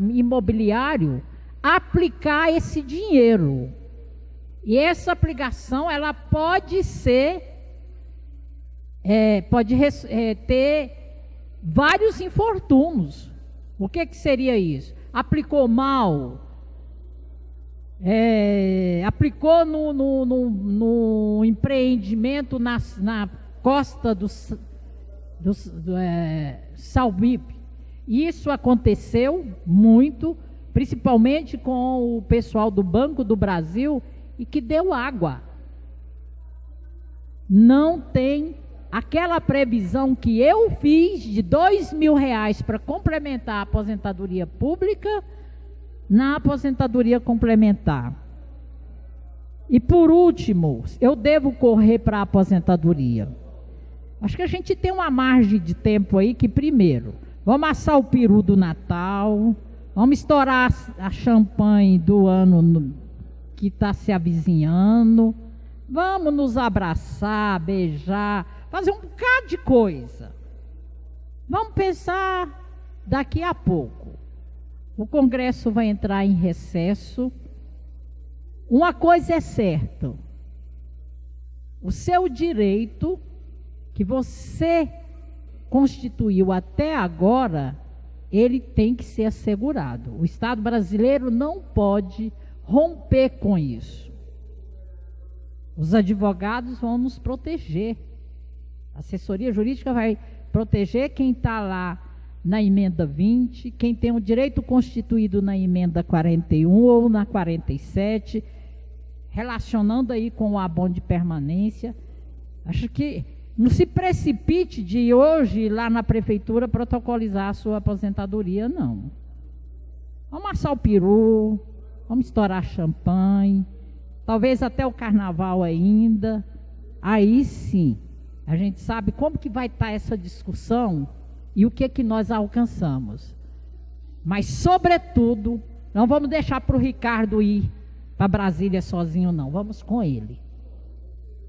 aplicar esse dinheiro. E essa aplicação, ela pode ser, ter vários infortúnios. O que seria isso? Aplicou mal, aplicou no empreendimento na costa do Salmipe. Isso aconteceu muito, principalmente com o pessoal do Banco do Brasil, e que deu água. Não tem aquela previsão que eu fiz de R$2.000 para complementar a aposentadoria pública na aposentadoria complementar. E por último, eu devo correr para a aposentadoria. Acho que a gente tem uma margem de tempo aí que, primeiro, vamos assar o peru do Natal, vamos estourar a champanhe do ano que está se avizinhando, vamos nos abraçar, beijar, fazer um bocado de coisa. Vamos pensar daqui a pouco. O Congresso vai entrar em recesso. Uma coisa é certa: o seu direito que você constituiu até agora, ele tem que ser assegurado. O Estado brasileiro não pode romper com isso. Os advogados vão nos proteger. A assessoria jurídica vai proteger quem está lá na emenda 20, quem tem o direito constituído na emenda 41 ou na 47, relacionando aí com o abono de permanência. Acho que não se precipite de hoje ir lá na prefeitura protocolizar a sua aposentadoria, não. Vamos assar o peru, vamos estourar champanhe, talvez até o carnaval ainda. Aí sim, a gente sabe como que vai estar essa discussão e o que nós alcançamos. Mas, sobretudo, não vamos deixar para o Ricardo ir para Brasília sozinho, não. Vamos com ele.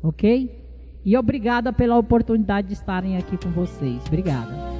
Ok? E obrigada pela oportunidade de estarem aqui com vocês. Obrigada.